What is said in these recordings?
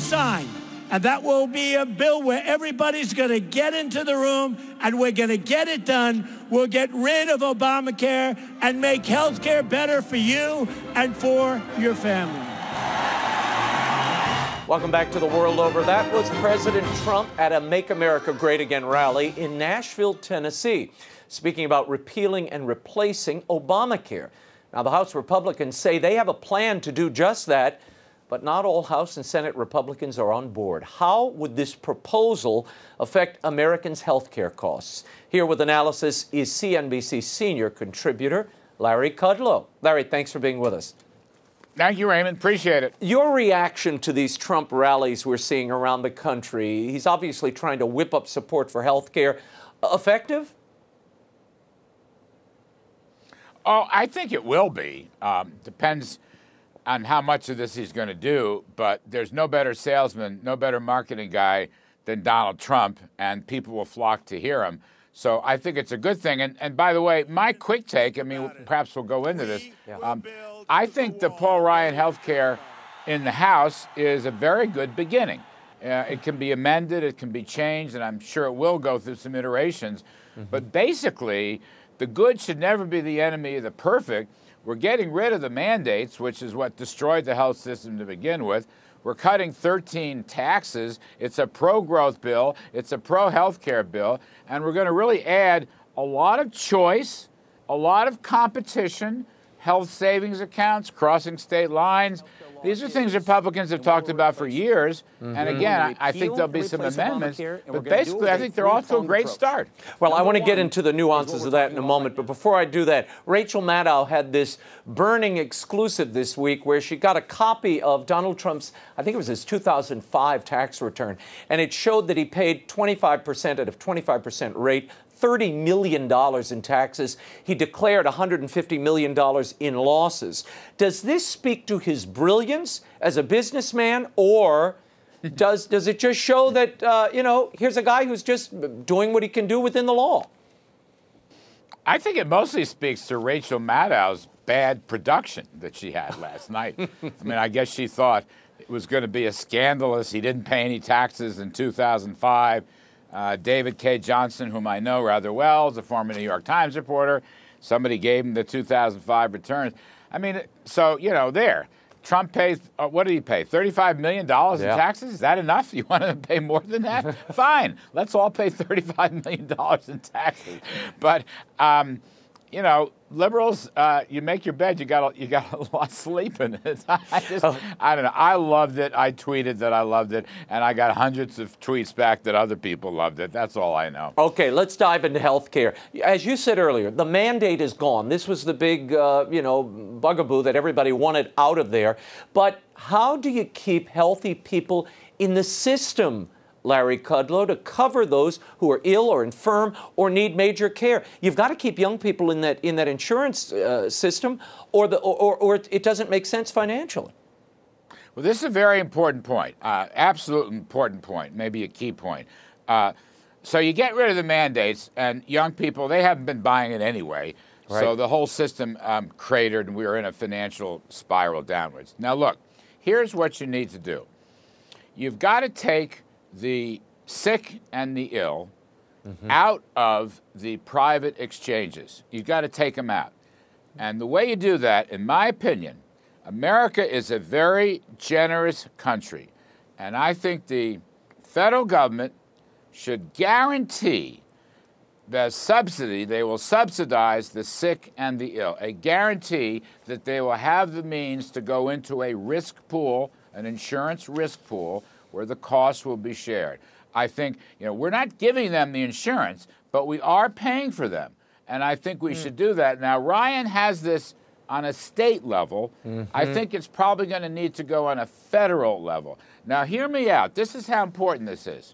sign. And that will be a bill where everybody's going to get into the room and we're going to get it done. We'll get rid of Obamacare and make health care better for you and for your family. Welcome back to The World Over. That was President Trump at a Make America Great Again rally in Nashville, Tennessee, speaking about repealing and replacing Obamacare. Now, the House Republicans say they have a plan to do just that, but not all House and Senate Republicans are on board. How would this proposal affect Americans' health care costs? Here with analysis is CNBC senior contributor Larry Kudlow. Larry, thanks for being with us. Thank you, Raymond. Appreciate it. Your reaction to these Trump rallies we're seeing around the country, he's obviously trying to whip up support for health care. Effective? Oh, I think it will be. Depends on how much of this he's going to do, but there's no better salesman, no better marketing guy than Donald Trump, and people will flock to hear him. So I think it's a good thing. And by the way, my quick take, I mean, perhaps we'll go into this. I think the Paul Ryan health care in the House is a very good beginning. It can be amended, it can be changed, and I'm sure it will go through some iterations. But basically, the good should never be the enemy of the perfect. We're getting rid of the mandates, which is what destroyed the health system to begin with. We're cutting 13 taxes. It's a pro-growth bill. It's a pro-health care bill. And we're going to really add a lot of choice, a lot of competition, health savings accounts, crossing state lines. These are things Republicans have talked about for years. And again, I think there'll be some amendments. But basically, I think they're off to a great start. Well, I want to get into the nuances of that in a moment. But before I do that, Rachel Maddow had this burning exclusive this week where she got a copy of Donald Trump's, I think it was his 2005 tax return. And it showed that he paid 25% at a 25% rate, $30 million in taxes. He declared $150 million in losses. Does this speak to his brilliance as a businessman, or does it just show that, here's a guy who's just doing what he can do within the law? I think it mostly speaks to Rachel Maddow's bad production that she had last night. I mean, I guess she thought it was going to be a scandalous. He didn't pay any taxes in 2005. David K. Johnson, whom I know rather well, is a former New York Times reporter. Somebody gave him the 2005 returns. I mean, so, there. Trump pays, what did he pay? $35 million in taxes? Is that enough? You want to pay more than that? Fine. Let's all pay $35 million in taxes. But, liberals, you make your bed, you got a lot of sleep in it. I don't know. I loved it. I tweeted that I loved it, and I got hundreds of tweets back that other people loved it. That's all I know. Okay, let's dive into health care. As you said earlier, the mandate is gone. This was the big, bugaboo that everybody wanted out of there. But how do you keep healthy people in the system, Larry Kudlow, to cover those who are ill or infirm or need major care? You've got to keep young people in that insurance system, or it doesn't make sense financially. Well, this is a very important point, absolute important point, maybe a key point. So you get rid of the mandates, and young people, they haven't been buying it anyway. Right. So the whole system cratered, and we were in a financial spiral downwards. Now, look, here's what you need to do. You've got to take the sick and the ill out of the private exchanges. You've got to take them out. And the way you do that, in my opinion, America is a very generous country. And I think the federal government should guarantee the subsidy, they will subsidize the sick and the ill, a guarantee that they will have the means to go into a risk pool, an insurance risk pool, where the costs will be shared. I think, we're not giving them the insurance, but we are paying for them. And I think we should do that. Now, Ryan has this on a state level. I think it's probably going to need to go on a federal level. Now, hear me out. This is how important this is.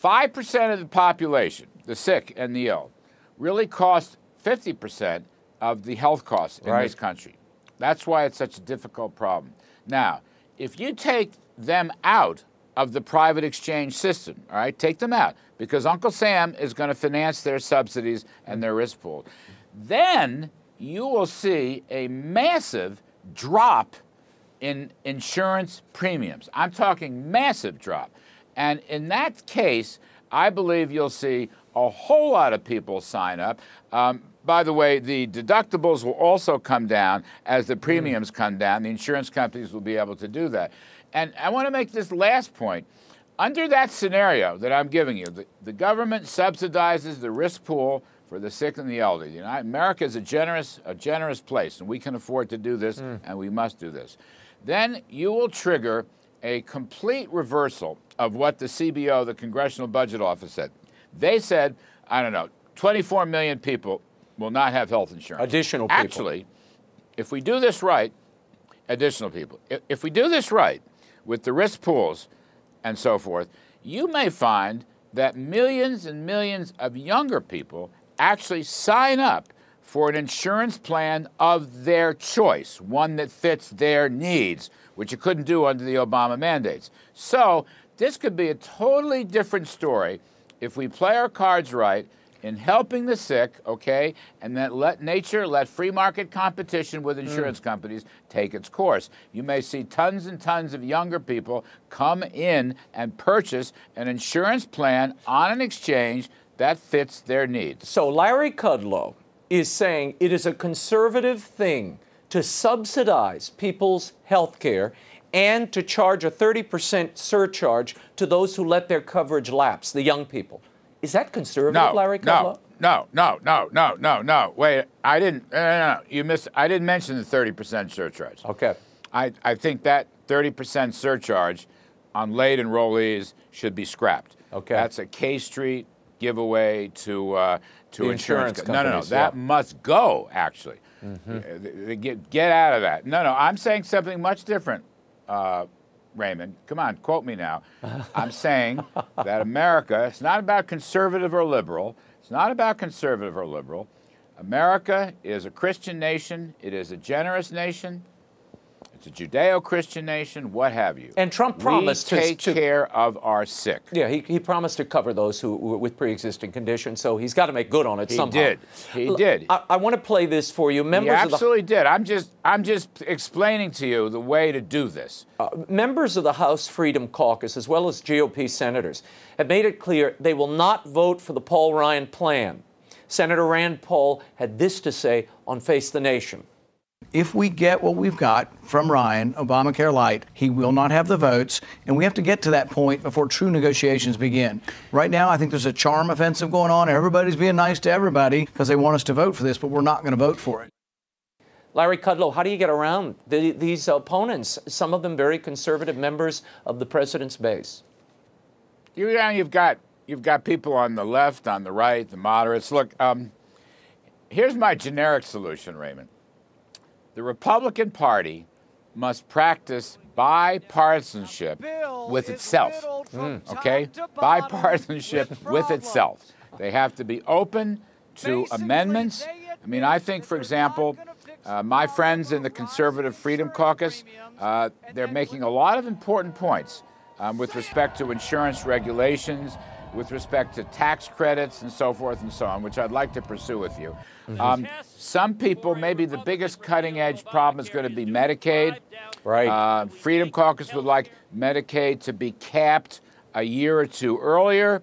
5% of the population, the sick and the ill, really cost 50% of the health costs in this country. That's why it's such a difficult problem. Now, if you take them out of the private exchange system, all right, take them out, because Uncle Sam is going to finance their subsidies and their risk pool, then you will see a massive drop in insurance premiums. I'm talking massive drop. And in that case, I believe you'll see a whole lot of people sign up. By the way, the deductibles will also come down as the premiums come down. The insurance companies will be able to do that. And I want to make this last point. Under that scenario that I'm giving you, the government subsidizes the risk pool for the sick and the elderly. America is a generous place, and we can afford to do this, and we must do this. Then you will trigger a complete reversal of what the CBO, the Congressional Budget Office, said. They said, 24 million people will not have health insurance. Additional people. Actually, if we do this right, additional people. If we do this right with the risk pools and so forth, you may find that millions and millions of younger people actually sign up for an insurance plan of their choice, one that fits their needs, which you couldn't do under the Obama mandates. So this could be a totally different story if we play our cards right in helping the sick, okay, and then let free market competition with insurance companies take its course. You may see tons and tons of younger people come in and purchase an insurance plan on an exchange that fits their needs. So Larry Kudlow is saying it is a conservative thing to subsidize people's health care and to charge a 30% surcharge to those who let their coverage lapse, the young people. Is that conservative, Larry Kudlow? No. Wait, I didn't. No. You missed. I didn't mention the 30% surcharge. Okay. I think that 30% surcharge on late enrollees should be scrapped. Okay. That's a K Street giveaway to insurance companies. No. That must go. Actually, get out of that. No. I'm saying something much different. Raymond, come on, quote me now. I'm saying that America, it's not about conservative or liberal. It's not about conservative or liberal. America is a Christian nation. It is a generous nation. It's a Judeo-Christian nation, what have you. And Trump promised to take care of our sick. Yeah, he promised to cover those who with pre-existing conditions, so he's got to make good on it somehow. He did. I want to play this for you. He absolutely did. I'm just explaining to you the way to do this. Members of the House Freedom Caucus, as well as GOP senators, have made it clear they will not vote for the Paul Ryan plan. Senator Rand Paul had this to say on Face the Nation. If we get what we've got from Ryan, Obamacare Light, he will not have the votes, and we have to get to that point before true negotiations begin. Right now, I think there's a charm offensive going on. Everybody's being nice to everybody because they want us to vote for this, but we're not going to vote for it. Larry Kudlow, how do you get around these opponents, some of them very conservative members of the president's base? You've got people on the left, on the right, the moderates. Look, here's my generic solution, Raymond. The Republican Party must practice bipartisanship with itself, okay? Bipartisanship with itself. They have to be open to amendments. I mean, I think, for example, my friends in the Conservative Freedom Caucus, they're making a lot of important points with respect to insurance regulations, with respect to tax credits and so forth and so on, which I'd like to pursue with you. Some people, maybe the biggest cutting-edge problem is going to be Medicaid. Right. Freedom Caucus would like Medicaid to be capped a year or two earlier.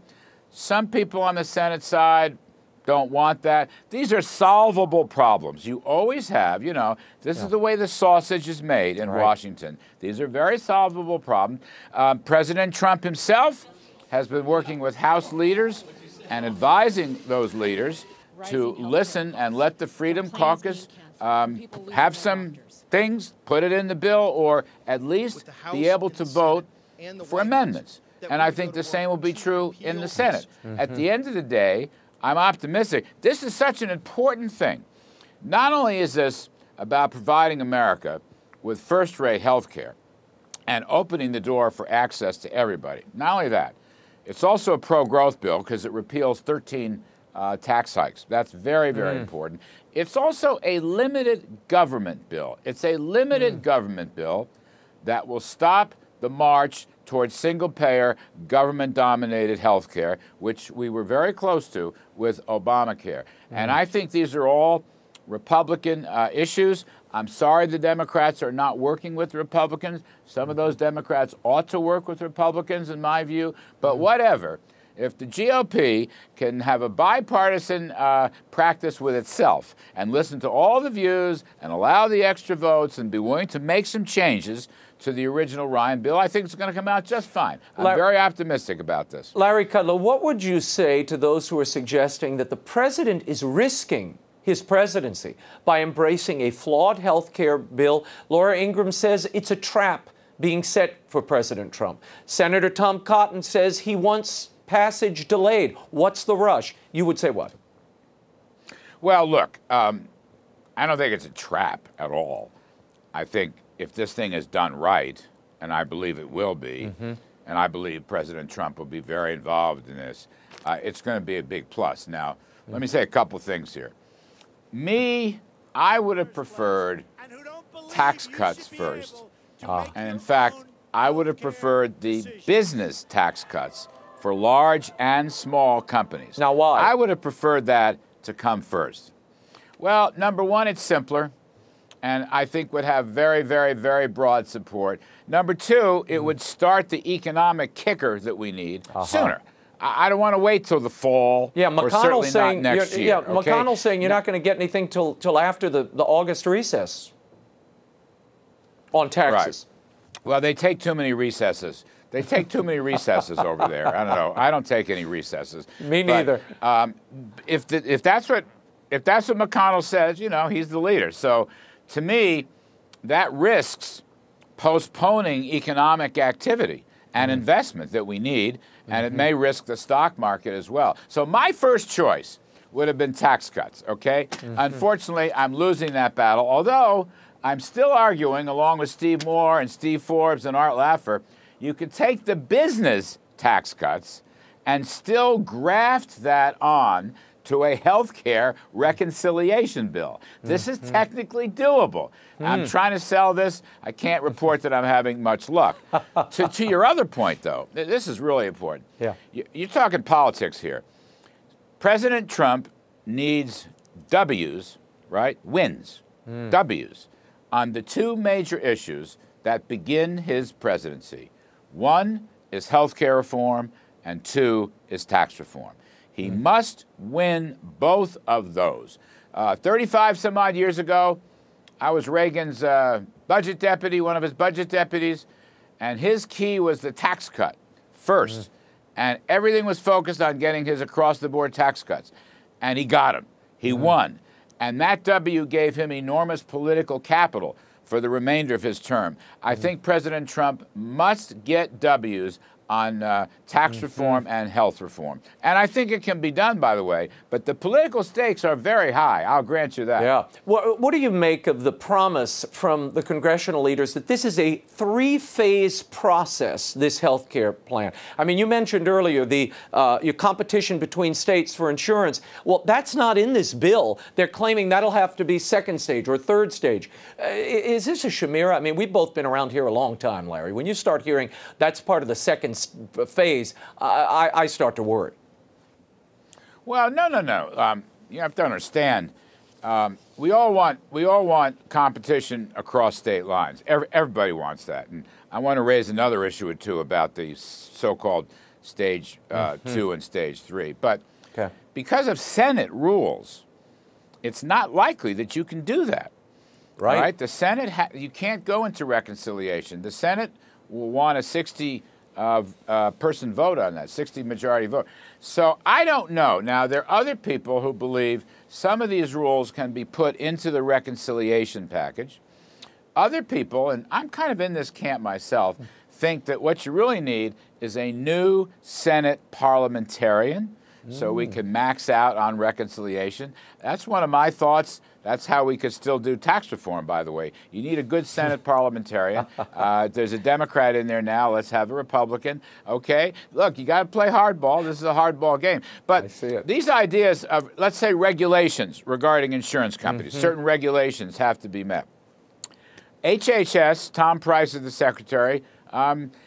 Some people on the Senate side don't want that. These are solvable problems. You always have, this is the way the sausage is made in Washington. These are very solvable problems. President Trump himself has been working with House leaders and advising those leaders to listen and let the Freedom Caucus have some things, put it in the bill, or at least be able to vote for amendments. And I think the same will be true in the Senate. At the end of the day, I'm optimistic. This is such an important thing. Not only is this about providing America with first-rate health care and opening the door for access to everybody. Not only that, it's also a pro-growth bill because it repeals 13 tax hikes. That's very, very important. It's also a limited government bill. It's a limited government bill that will stop the march towards single-payer, government-dominated health care, which we were very close to with Obamacare. And I think these are all Republican issues. I'm sorry the Democrats are not working with Republicans. Some of those Democrats ought to work with Republicans, in my view. But whatever. If the GOP can have a bipartisan practice with itself and listen to all the views and allow the extra votes and be willing to make some changes to the original Ryan bill, I think it's going to come out just fine. I'm very optimistic about this. Larry Kudlow, what would you say to those who are suggesting that the president is risking his presidency by embracing a flawed health care bill? Laura Ingraham says it's a trap being set for President Trump. Senator Tom Cotton says he wants passage delayed. What's the rush? You would say what? Well, look, I don't think it's a trap at all. I think if this thing is done right, and I believe it will be, and I believe President Trump will be very involved in this, it's going to be a big plus. Now, let me say a couple things here. I would have preferred tax cuts first. And in fact, I would have preferred the business tax cuts for large and small companies. Now, why? I would have preferred that to come first. Well, number one, it's simpler, and I think would have very, very, very broad support. Number two, it would start the economic kicker that we need sooner. I don't want to wait till the fall. Yeah, or certainly saying not next year. Yeah, McConnell's saying you're not going to get anything till after the August recess on taxes. Right. Well, they take too many recesses. They take too many recesses over there. I don't know. I don't take any recesses. Me neither. If that's what McConnell says, he's the leader. So, to me, that risks postponing economic activity and investment that we need, and it may risk the stock market as well. So, my first choice would have been tax cuts. Okay. Unfortunately, I'm losing that battle. Although I'm still arguing, along with Steve Moore and Steve Forbes and Art Laffer, you could take the business tax cuts and still graft that on to a health care reconciliation bill. This is technically doable. I'm trying to sell this. I can't report that I'm having much luck. To your other point, though, this is really important. Yeah. You're talking politics here. President Trump needs W's, right? Wins. W's on the two major issues that begin his presidency. One is health care reform, and two is tax reform. He must win both of those. 35 some odd years ago, I was Reagan's budget deputy, one of his budget deputies, and his key was the tax cut first. And everything was focused on getting his across-the-board tax cuts. And he got them. He won. And that W gave him enormous political capital for the remainder of his term. I think President Trump must get W's on tax reform and health reform. And I think it can be done, by the way, but the political stakes are very high. I'll grant you that. Yeah. What do you make of the promise from the congressional leaders that this is a three-phase process, this health care plan? I mean, you mentioned earlier your competition between states for insurance. Well, that's not in this bill. They're claiming that'll have to be second stage or third stage. Is this a chimera? I mean, we've both been around here a long time, Larry. When you start hearing that's part of the second phase, I start to worry. Well, no. You have to understand. We all want competition across state lines. Everybody wants that, and I want to raise another issue or two about the so-called stage 2 and stage 3. But because of Senate rules, it's not likely that you can do that. Right? The Senate, you can't go into reconciliation. The Senate will want a 60 person vote on that, 60 majority vote. So I don't know. Now, there are other people who believe some of these rules can be put into the reconciliation package. Other people, and I'm kind of in this camp myself, think that what you really need is a new Senate parliamentarian so we can max out on reconciliation. That's one of my thoughts. That's how we could still do tax reform, by the way. You need a good Senate parliamentarian. There's a Democrat in there now. Let's have a Republican. Okay? Look, you got to play hardball. This is a hardball game. But these ideas of, let's say, regulations regarding insurance companies, certain regulations have to be met. HHS, Tom Price is the secretary,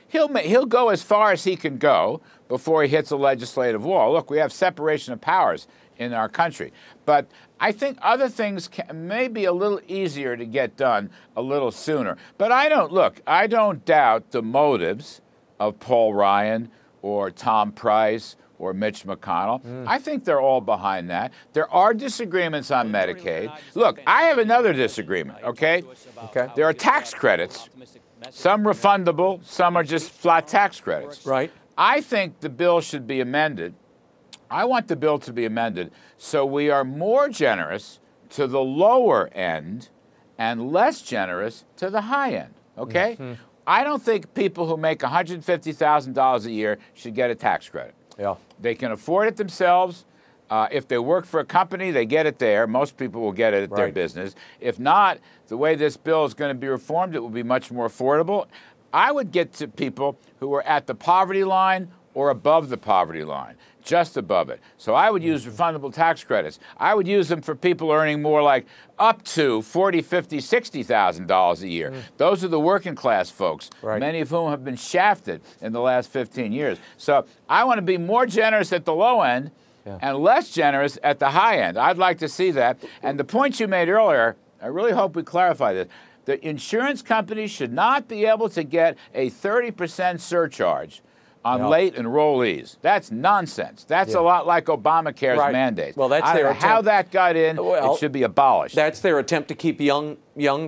he'll go as far as he can go before he hits a legislative wall. Look, we have separation of powers in our country. But I think other things may be a little easier to get done a little sooner. But I don't doubt the motives of Paul Ryan or Tom Price or Mitch McConnell. I think they're all behind that. There are disagreements on Medicaid. Look, I have another disagreement, okay? There are tax credits, some refundable, some are just flat tax credits. Right. I think the bill should be amended. I want the bill to be amended so we are more generous to the lower end and less generous to the high end, okay? I don't think people who make $150,000 a year should get a tax credit. Yeah. They can afford it themselves. If they work for a company, they get it there. Most people will get it at their business. If not, the way this bill is going to be reformed, it will be much more affordable. I would get to people who are at the poverty line or above the poverty line, just above it. So I would use refundable tax credits. I would use them for people earning more like up to $40,000, $50,000, $60,000 a year. Those are the working class folks, many of whom have been shafted in the last 15 years. So I want to be more generous at the low end and less generous at the high end. I'd like to see that. And the point you made earlier, I really hope we clarify this. The insurance companies should not be able to get a 30% surcharge on late enrollees. That's nonsense. That's a lot like Obamacare's mandate. Well, that's I don't their know how that got in. Well, it should be abolished. That's their attempt to keep young,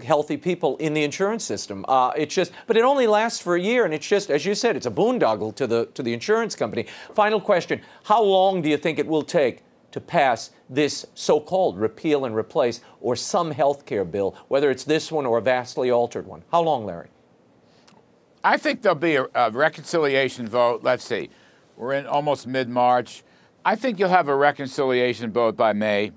healthy people in the insurance system. It's just, but it only lasts for a year, and it's just, as you said, it's a boondoggle to the insurance company. Final question: how long do you think it will take to pass this so-called repeal and replace or some health care bill, whether it's this one or a vastly altered one? How long, Larry? I think there'll be a reconciliation vote. Let's see. We're in almost mid-March. I think you'll have a reconciliation vote by May,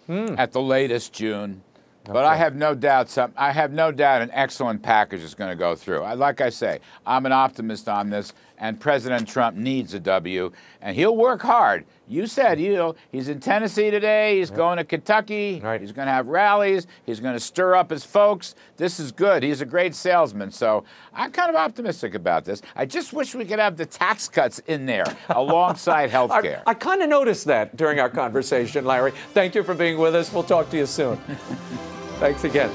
at the latest June. But I have no doubt an excellent package is going to go through. Like I say, I'm an optimist on this, and President Trump needs a W, and he'll work hard. You said he's in Tennessee today. He's going to Kentucky. He's going to have rallies. He's going to stir up his folks. This is good. He's a great salesman. So I'm kind of optimistic about this. I just wish we could have the tax cuts in there alongside health care. I kind of noticed that during our conversation, Larry. Thank you for being with us. We'll talk to you soon. Thanks again.